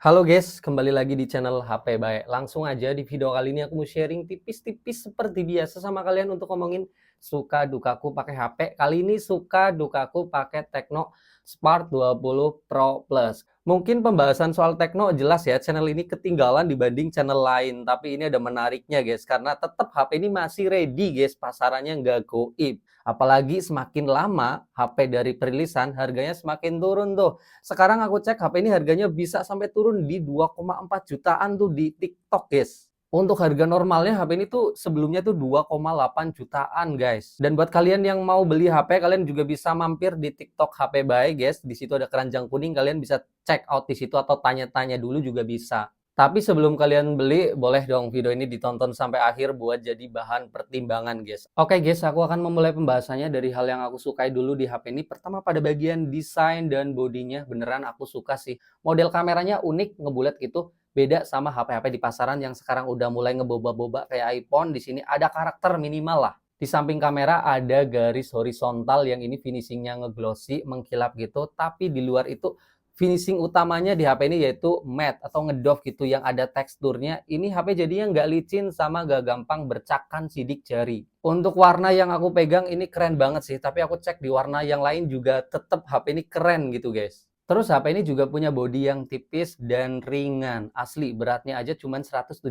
Halo guys, kembali lagi di channel HP Baik. Langsung aja di video kali ini aku mau sharing tipis-tipis seperti biasa sama kalian untuk ngomongin suka dukaku pakai HP. Kali ini suka dukaku pakai Tecno Spark 20 Pro Plus. Mungkin pembahasan soal Tecno jelas ya, channel ini ketinggalan dibanding channel lain. Tapi ini ada menariknya guys, karena tetap HP ini masih ready guys, pasarannya nggak goib. Apalagi semakin lama HP dari perilisan harganya semakin turun tuh. Sekarang aku cek HP ini harganya bisa sampai turun di 2,4 jutaan tuh di TikTok, guys. Untuk harga normalnya HP ini tuh sebelumnya tuh 2,8 jutaan, guys. Dan buat kalian yang mau beli HP, kalian juga bisa mampir di TikTok HP Baik, guys. Di situ ada keranjang kuning, kalian bisa check out di situ atau tanya-tanya dulu juga bisa. Tapi sebelum kalian beli, boleh dong video ini ditonton sampai akhir buat jadi bahan pertimbangan, guys. Oke, guys, aku akan memulai pembahasannya dari hal yang aku sukai dulu di HP ini. Pertama pada bagian desain dan bodinya, beneran aku suka sih. Model kameranya unik, ngebulat gitu. Beda sama HP-HP di pasaran yang sekarang udah mulai ngeboba-boba kayak iPhone. Di sini ada karakter minimal lah. Di samping kamera ada garis horizontal yang ini finishingnya ngeglossy, mengkilap gitu. Tapi di luar itu finishing utamanya di HP ini yaitu matte atau ngedoff gitu yang ada teksturnya. Ini HP jadinya nggak licin sama nggak gampang bercakan sidik jari. Untuk warna yang aku pegang ini keren banget sih, tapi aku cek di warna yang lain juga tetap HP ini keren gitu guys. Terus HP ini juga punya bodi yang tipis dan ringan. Asli beratnya aja cuma 179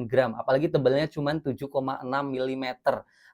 gram, apalagi tebalnya cuma 7,6 mm.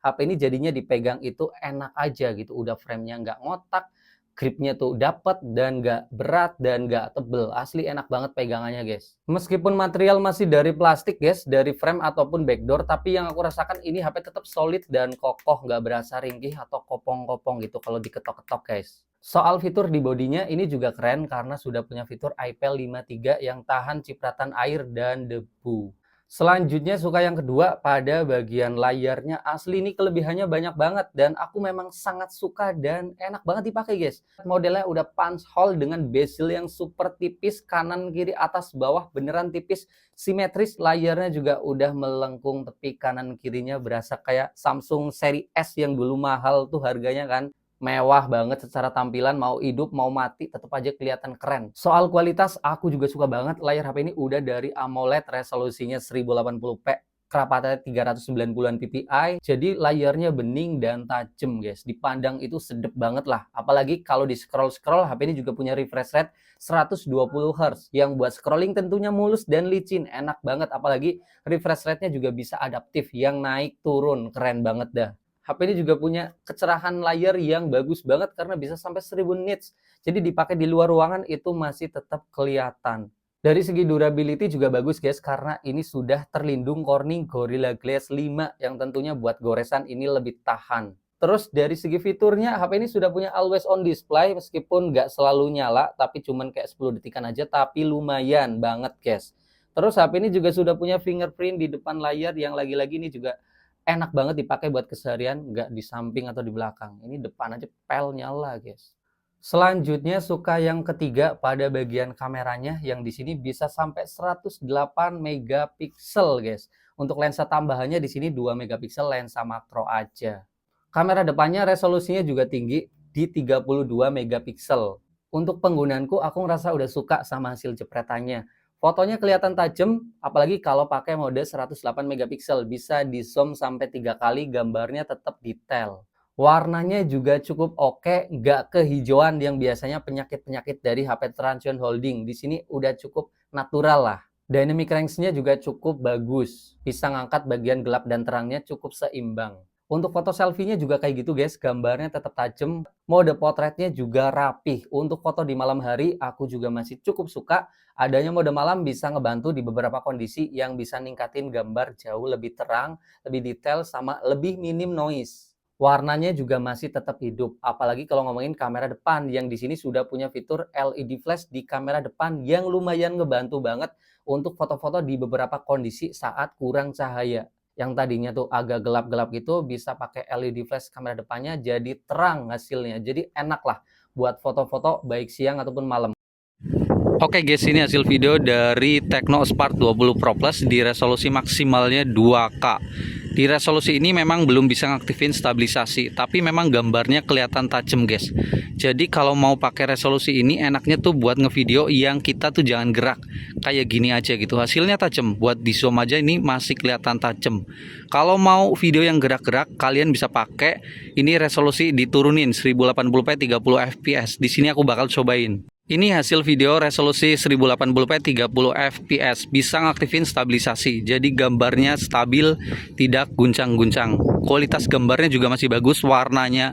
HP ini jadinya dipegang itu enak aja gitu, udah framenya nggak ngotak, gripnya tuh dapet dan nggak berat dan nggak tebel. Asli enak banget pegangannya guys. Meskipun material masih dari plastik guys, dari frame ataupun backdoor, tapi yang aku rasakan ini HP tetap solid dan kokoh, nggak berasa ringkih atau kopong-kopong gitu kalau diketok-ketok guys. Soal fitur di bodinya ini juga keren karena sudah punya fitur IPL 53 yang tahan cipratan air dan debu. Selanjutnya suka yang kedua pada bagian layarnya. Asli ini kelebihannya banyak banget dan aku memang sangat suka dan enak banget dipakai guys. Modelnya udah punch hole dengan bezel yang super tipis, kanan kiri atas bawah beneran tipis, simetris. Layarnya juga udah melengkung tepi kanan kirinya, berasa kayak Samsung seri S yang dulu mahal tuh harganya kan. Mewah banget secara tampilan, mau hidup mau mati tetap aja kelihatan keren. Soal kualitas aku juga suka banget, layar HP ini udah dari AMOLED, resolusinya 1080p, kerapatannya 390-an ppi, jadi layarnya bening dan tajam guys, dipandang itu sedep banget lah. Apalagi kalau di scroll-scroll, HP ini juga punya refresh rate 120 Hz yang buat scrolling tentunya mulus dan licin, enak banget. Apalagi refresh rate-nya juga bisa adaptif yang naik turun, keren banget dah. HP ini juga punya kecerahan layar yang bagus banget karena bisa sampai 1000 nits. Jadi dipakai di luar ruangan itu masih tetap kelihatan. Dari segi durability juga bagus guys, karena ini sudah terlindung Corning Gorilla Glass 5 yang tentunya buat goresan ini lebih tahan. Terus dari segi fiturnya, HP ini sudah punya always on display, meskipun nggak selalu nyala, tapi cuman kayak 10 detikan aja, tapi lumayan banget guys. Terus HP ini juga sudah punya fingerprint di depan layar yang lagi-lagi ini juga enak banget dipakai buat keseharian, nggak di samping atau di belakang. Ini depan aja pel nyala, guys. Selanjutnya suka yang ketiga pada bagian kameranya yang di sini bisa sampai 108 megapiksel, guys. Untuk lensa tambahannya di sini 2 megapiksel lensa makro aja. Kamera depannya resolusinya juga tinggi di 32 megapiksel. Untuk penggunaanku aku ngerasa udah suka sama hasil jepretannya. Fotonya kelihatan tajam, apalagi kalau pakai mode 108 megapiksel, bisa di zoom sampai 3 kali, gambarnya tetap detail. Warnanya juga cukup oke, nggak kehijauan yang biasanya penyakit-penyakit dari HP Transsion Holding. Di sini udah cukup natural lah. Dynamic range-nya juga cukup bagus, bisa ngangkat bagian gelap dan terangnya cukup seimbang. Untuk foto selfie-nya juga kayak gitu guys, gambarnya tetap tajam, mode potretnya juga rapih. Untuk foto di malam hari, aku juga masih cukup suka. Adanya mode malam bisa ngebantu di beberapa kondisi yang bisa ningkatin gambar jauh lebih terang, lebih detail, sama lebih minim noise. Warnanya juga masih tetap hidup, apalagi kalau ngomongin kamera depan yang di sini sudah punya fitur LED flash di kamera depan yang lumayan ngebantu banget untuk foto-foto di beberapa kondisi saat kurang cahaya. Yang tadinya tuh agak gelap-gelap gitu bisa pakai LED flash kamera depannya jadi terang hasilnya. Jadi enak lah buat foto-foto baik siang ataupun malam. Oke guys, ini hasil video dari Tecno Spark 20 Pro Plus di resolusi maksimalnya 2K. Di resolusi ini memang belum bisa ngaktifin stabilisasi, tapi memang gambarnya kelihatan tajam guys. Jadi kalau mau pakai resolusi ini enaknya tuh buat ngevideo yang kita tuh jangan gerak, kayak gini aja gitu. Hasilnya tajam, buat di zoom aja ini masih kelihatan tajam. Kalau mau video yang gerak-gerak, kalian bisa pakai ini resolusi diturunin 1080p 30 fps. Di sini aku bakal cobain. Ini hasil video resolusi 1080p 30 fps, bisa ngaktifin stabilisasi, jadi gambarnya stabil, tidak guncang-guncang. Kualitas gambarnya juga masih bagus, warnanya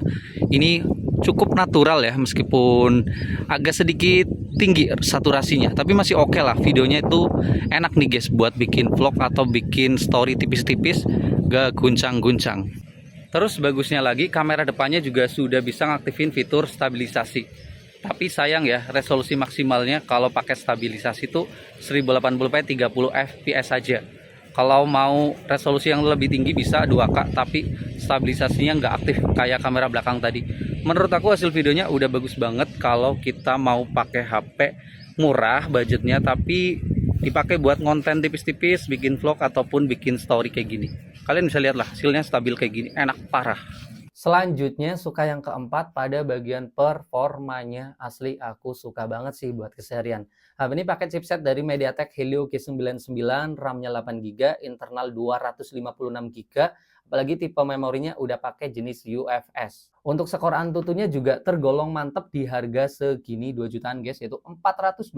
ini cukup natural ya, meskipun agak sedikit tinggi saturasinya, tapi masih oke lah. Videonya itu enak nih guys buat bikin vlog atau bikin story tipis-tipis, gak guncang-guncang. Terus bagusnya lagi, kamera depannya juga sudah bisa ngaktifin fitur stabilisasi. Tapi sayang ya, resolusi maksimalnya kalau pakai stabilisasi itu 1080p 30 fps saja. Kalau mau resolusi yang lebih tinggi bisa 2K, tapi stabilisasinya nggak aktif kayak kamera belakang tadi. Menurut aku hasil videonya udah bagus banget kalau kita mau pakai HP murah budgetnya, tapi dipakai buat konten tipis-tipis, bikin vlog ataupun bikin story kayak gini. Kalian bisa lihat lah, hasilnya stabil kayak gini, enak parah. Selanjutnya suka yang keempat pada bagian performanya. Asli aku suka banget sih buat keseharian. HP ini pakai chipset dari MediaTek Helio G99, RAM-nya 8GB, internal 256GB, apalagi tipe memorinya udah pakai jenis UFS. Untuk skor Antutunya juga tergolong mantep di harga segini 2 jutaan guys, yaitu 428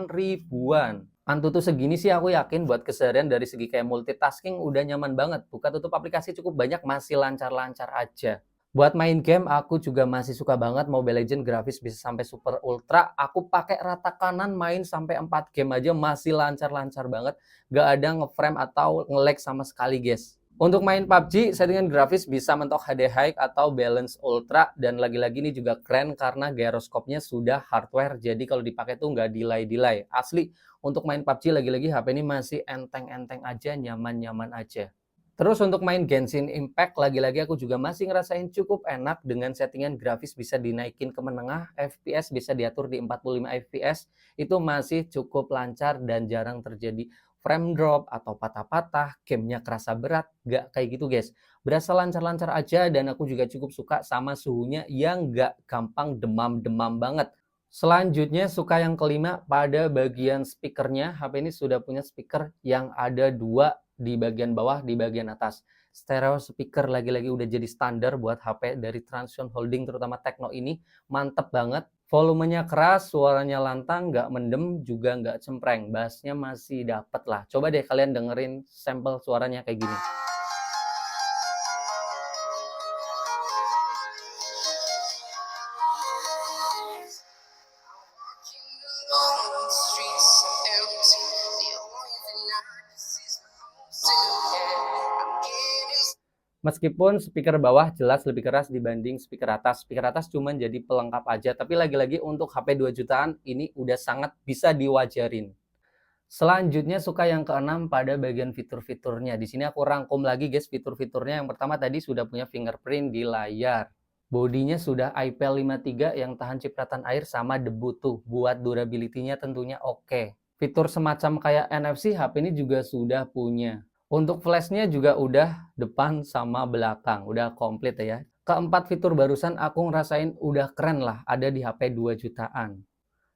ribuan. Antutu segini sih aku yakin buat keseharian dari segi kayak multitasking udah nyaman banget. Buka tutup aplikasi cukup banyak, masih lancar-lancar aja. Buat main game aku juga masih suka banget. Mobile Legends grafis bisa sampai super ultra. Aku pakai rata kanan main sampai 4 game aja masih lancar-lancar banget. Gak ada ngeframe atau nge-lag sama sekali guys. Untuk main PUBG, settingan grafis bisa mentok HD High atau Balance Ultra. Dan lagi-lagi ini juga keren karena gyroskopnya sudah hardware. Jadi kalau dipakai tuh nggak delay-delay. Asli, untuk main PUBG lagi-lagi HP ini masih enteng-enteng aja, nyaman-nyaman aja. Terus untuk main Genshin Impact, lagi-lagi aku juga masih ngerasain cukup enak dengan settingan grafis bisa dinaikin ke menengah, FPS bisa diatur di 45 FPS, itu masih cukup lancar dan jarang terjadi frame drop atau patah-patah, gamenya kerasa berat, gak kayak gitu guys. Berasa lancar-lancar aja dan aku juga cukup suka sama suhunya yang gak gampang demam-demam banget. Selanjutnya suka yang kelima pada bagian speakernya. HP ini sudah punya speaker yang ada dua di bagian bawah, di bagian atas. Stereo speaker lagi-lagi udah jadi standar buat HP dari Transsion Holding, terutama Tecno ini. Mantep banget. Volumenya keras, suaranya lantang, nggak mendem, juga nggak cempreng. Bassnya masih dapet lah. Coba deh kalian dengerin sampel suaranya kayak gini. Meskipun speaker bawah jelas lebih keras dibanding speaker atas. Speaker atas cuma jadi pelengkap aja. Tapi lagi-lagi untuk HP 2 jutaan ini udah sangat bisa diwajarin. Selanjutnya suka yang keenam pada bagian fitur-fiturnya. Di sini aku rangkum lagi guys fitur-fiturnya. Yang pertama tadi sudah punya fingerprint di layar. Bodinya sudah IP53 yang tahan cipratan air sama debu tuh. Buat durability-nya tentunya oke. Fitur semacam kayak NFC HP ini juga sudah punya. Untuk flashnya juga udah depan sama belakang, udah komplit ya. Keempat fitur barusan aku ngerasain udah keren lah, ada di HP 2 jutaan.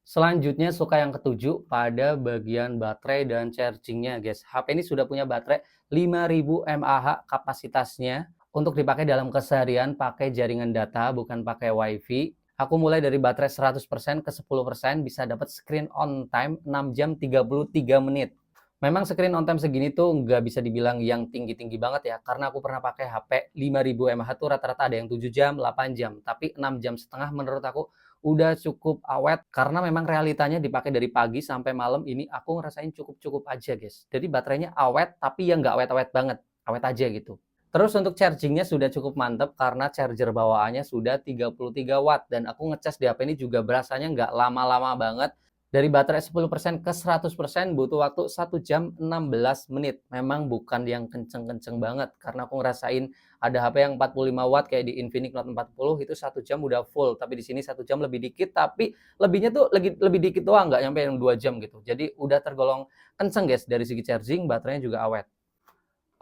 Selanjutnya suka yang ketujuh pada bagian baterai dan chargingnya guys. HP ini sudah punya baterai 5000 mAh kapasitasnya. Untuk dipakai dalam keseharian pakai jaringan data, bukan pakai wifi. Aku mulai dari baterai 100% ke 10%, bisa dapat screen on time 6 jam 33 menit. Memang screen on time segini tuh nggak bisa dibilang yang tinggi-tinggi banget ya, karena aku pernah pakai HP 5000 mAh tuh rata-rata ada yang 7 jam, 8 jam, tapi 6 jam setengah menurut aku udah cukup awet, karena memang realitanya dipakai dari pagi sampai malam ini aku ngerasain cukup-cukup aja guys. Jadi baterainya awet, tapi yang nggak awet-awet banget, awet aja gitu. Terus untuk chargingnya sudah cukup mantep karena charger bawaannya sudah 33 watt dan aku ngecas di HP ini juga berasanya nggak lama-lama banget. Dari baterai 10% ke 100% butuh waktu 1 jam 16 menit. Memang bukan yang kenceng-kenceng banget. Karena aku ngerasain ada HP yang 45 watt kayak di Infinix Note 40 itu 1 jam udah full. Tapi di sini 1 jam lebih dikit. Tapi lebihnya tuh lebih dikit doang. Nggak nyampe yang 2 jam gitu. Jadi udah tergolong kenceng guys. Dari segi charging baterainya juga awet.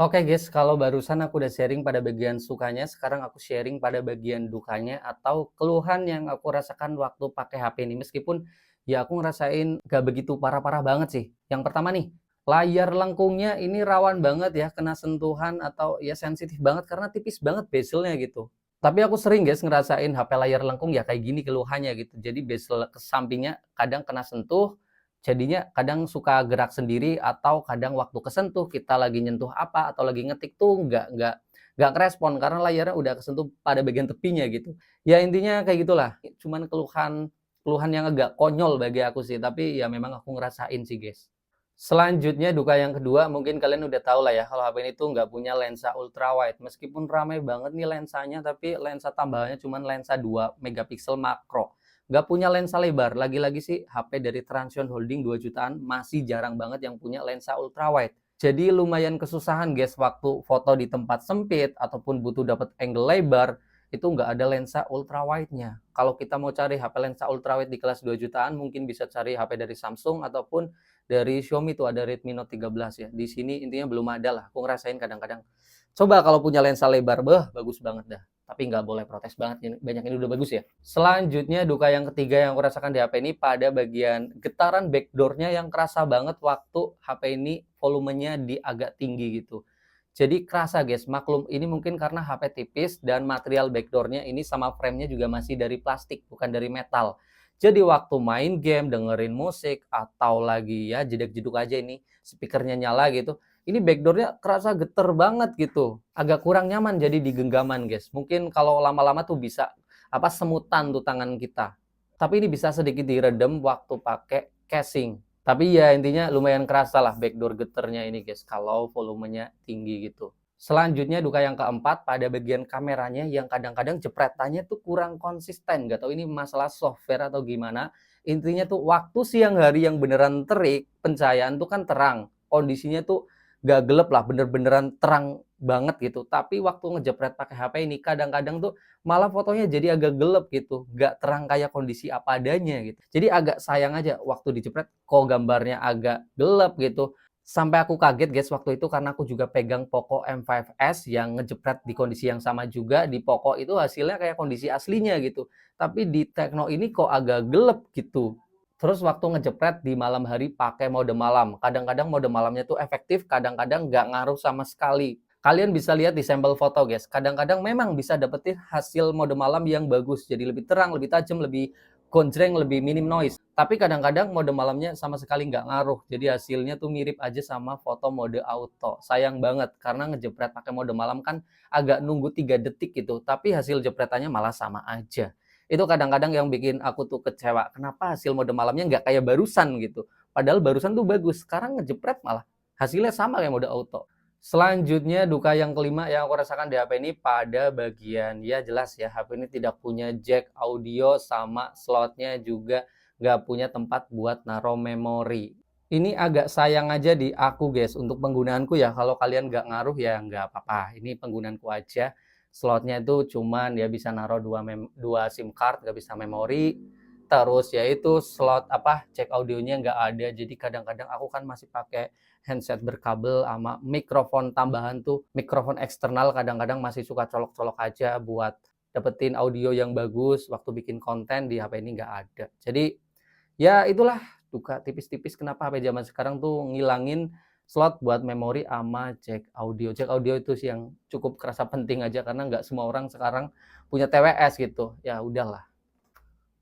Oke guys, kalau barusan aku udah sharing pada bagian sukanya, sekarang aku sharing pada bagian dukanya atau keluhan yang aku rasakan waktu pakai HP ini. Meskipun ya aku ngerasain gak begitu parah-parah banget sih. Yang pertama nih, layar lengkungnya ini rawan banget ya kena sentuhan atau ya sensitif banget karena tipis banget bezelnya gitu. Tapi aku sering guys ngerasain HP layar lengkung ya kayak gini keluhannya gitu. Jadi bezel ke sampingnya kadang kena sentuh, jadinya kadang suka gerak sendiri atau kadang waktu kesentuh kita lagi nyentuh apa atau lagi ngetik tuh nggak kerespon karena layarnya udah kesentuh pada bagian tepinya gitu. Ya intinya kayak gitulah. Cuman keluhan keluhan yang agak konyol bagi aku sih, tapi ya memang aku ngerasain sih guys. Selanjutnya duka yang kedua mungkin kalian udah tahu lah ya kalau HP ini tuh nggak punya lensa ultra wide. Meskipun ramai banget nih lensanya tapi lensa tambahannya cuma lensa 2 megapiksel makro. Nggak punya lensa lebar. Lagi-lagi sih HP dari Transsion Holding 2 jutaan masih jarang banget yang punya lensa ultra wide. Jadi lumayan kesusahan guys waktu foto di tempat sempit ataupun butuh dapat angle lebar itu nggak ada lensa ultra wide-nya. Kalau kita mau cari HP lensa ultra wide di kelas 2 jutaan mungkin bisa cari HP dari Samsung ataupun dari Xiaomi tuh ada Redmi Note 13 ya. Di sini intinya belum ada lah. Aku ngerasain kadang-kadang. Coba kalau punya lensa lebar, bagus banget dah. Tapi nggak boleh protes banget, banyak ini udah bagus ya. Selanjutnya duka yang ketiga yang aku rasakan di HP ini pada bagian getaran backdoor-nya yang kerasa banget waktu HP ini volumenya di agak tinggi gitu. Jadi kerasa guys, maklum ini mungkin karena HP tipis dan material backdoor-nya ini sama frame-nya juga masih dari plastik, bukan dari metal. Jadi waktu main game, dengerin musik, atau lagi ya jedek-jeduk aja ini, speakernya nyala gitu, ini backdoor-nya kerasa geter banget gitu. Agak kurang nyaman jadi di genggaman guys. Mungkin kalau lama-lama tuh bisa apa semutan tuh tangan kita. Tapi ini bisa sedikit diredam waktu pakai casing. Tapi ya intinya lumayan kerasa lah backdoor geternya ini guys kalau volumenya tinggi gitu. Selanjutnya duka yang keempat pada bagian kameranya yang kadang-kadang jepretannya tuh kurang konsisten. Gak tahu ini masalah software atau gimana. Intinya tuh waktu siang hari yang beneran terik, pencahayaan tuh kan terang. Kondisinya tuh gak gelap lah, bener-beneran terang banget gitu. Tapi waktu ngejepret pakai HP ini kadang-kadang tuh malah fotonya jadi agak gelap gitu, gak terang kayak kondisi apa adanya gitu. Jadi agak sayang aja waktu dijepret kok gambarnya agak gelap gitu. Sampai aku kaget guys waktu itu karena aku juga pegang Poco M5s yang ngejepret di kondisi yang sama juga. Di Poco itu hasilnya kayak kondisi aslinya gitu. Tapi di Tecno ini kok agak gelap gitu. Terus waktu ngejepret di malam hari pakai mode malam. Kadang-kadang mode malamnya tuh efektif, kadang-kadang nggak ngaruh sama sekali. Kalian bisa lihat di sampel foto guys. Kadang-kadang memang bisa dapetin hasil mode malam yang bagus. Jadi lebih terang, lebih tajam, lebih gonjreng, lebih minim noise. Tapi kadang-kadang mode malamnya sama sekali nggak ngaruh. Jadi hasilnya tuh mirip aja sama foto mode auto. Sayang banget karena ngejepret pakai mode malam kan agak nunggu 3 detik gitu. Tapi hasil jepretannya malah sama aja. Itu kadang-kadang yang bikin aku tuh kecewa. Kenapa hasil mode malamnya nggak kayak barusan gitu. Padahal barusan tuh bagus. Sekarang ngejepret malah hasilnya sama kayak mode auto. Selanjutnya duka yang kelima yang aku rasakan di HP ini pada bagian ya jelas ya HP ini tidak punya jack audio sama slotnya juga nggak punya tempat buat naruh memori. Ini agak sayang aja di aku guys untuk penggunaanku ya kalau kalian nggak ngaruh ya nggak apa-apa. Ini penggunaanku aja. Slotnya itu cuman ya bisa naruh dua SIM card nggak bisa memori. Terus yaitu slot apa jack audionya nggak ada. Jadi kadang-kadang aku kan masih pakai handset berkabel sama mikrofon tambahan tuh mikrofon eksternal kadang-kadang masih suka colok-colok aja buat dapetin audio yang bagus waktu bikin konten di HP ini nggak ada. Jadi ya itulah duka tipis-tipis kenapa HP zaman sekarang tuh ngilangin slot buat memori sama jack audio. Jack audio itu sih yang cukup kerasa penting aja karena nggak semua orang sekarang punya TWS gitu. Ya udahlah.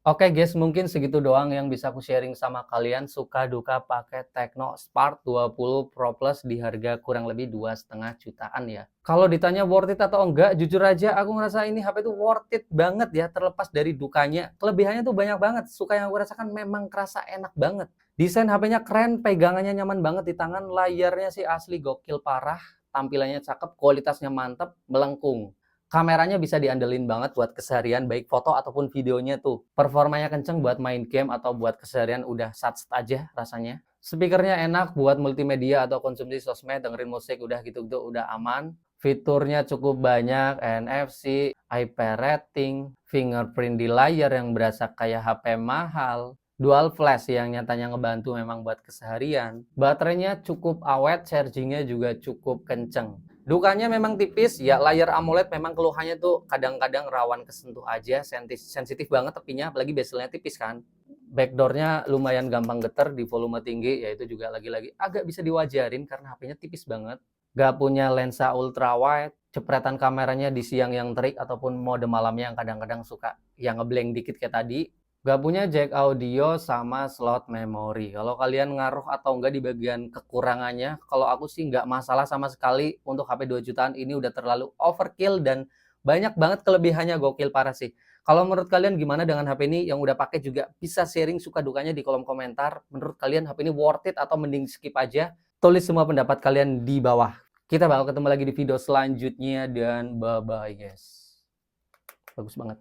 Oke guys, mungkin segitu doang yang bisa aku sharing sama kalian suka duka pakai Tecno Spark 20 Pro Plus di harga kurang lebih 2,5 jutaan ya. Kalau ditanya worth it atau enggak, jujur aja aku ngerasa ini HP itu worth it banget ya terlepas dari dukanya. Kelebihannya tuh banyak banget, suka yang aku rasakan memang kerasa enak banget. Desain HP-nya keren, pegangannya nyaman banget di tangan, layarnya sih asli gokil parah, tampilannya cakep, kualitasnya mantep, melengkung. Kameranya bisa diandelin banget buat keseharian baik foto ataupun videonya tuh. Performanya kenceng buat main game atau buat keseharian udah sat aja rasanya. Speakernya enak buat multimedia atau konsumsi sosmed, dengerin musik udah gitu-gitu udah aman. Fiturnya cukup banyak, NFC, IP rating, fingerprint di layar yang berasa kayak HP mahal. Dual flash yang nyatanya ngebantu memang buat keseharian. Baterainya cukup awet, chargingnya juga cukup kenceng. Dukanya memang tipis, ya layar AMOLED memang keluhannya tuh kadang-kadang rawan kesentuh aja, sensitif banget tepinya, apalagi bezelnya tipis kan. Backdoornya lumayan gampang getar di volume tinggi, ya itu juga lagi-lagi agak bisa diwajarin karena HP-nya tipis banget. Gak punya lensa ultra wide, cepretan kameranya di siang yang terik ataupun mode malamnya yang kadang-kadang suka yang ngeblank dikit kayak tadi. Gak punya jack audio sama slot memori. Kalau kalian ngaruh atau enggak di bagian kekurangannya, kalau aku sih nggak masalah sama sekali. Untuk HP 2 jutaan ini udah terlalu overkill dan banyak banget kelebihannya, gokil parah sih. Kalau menurut kalian gimana dengan HP ini? Yang udah pakai juga bisa sharing suka dukanya di kolom komentar. Menurut kalian HP ini worth it atau mending skip aja? Tulis semua pendapat kalian di bawah. Kita bakal ketemu lagi di video selanjutnya dan bye-bye guys. Bagus banget.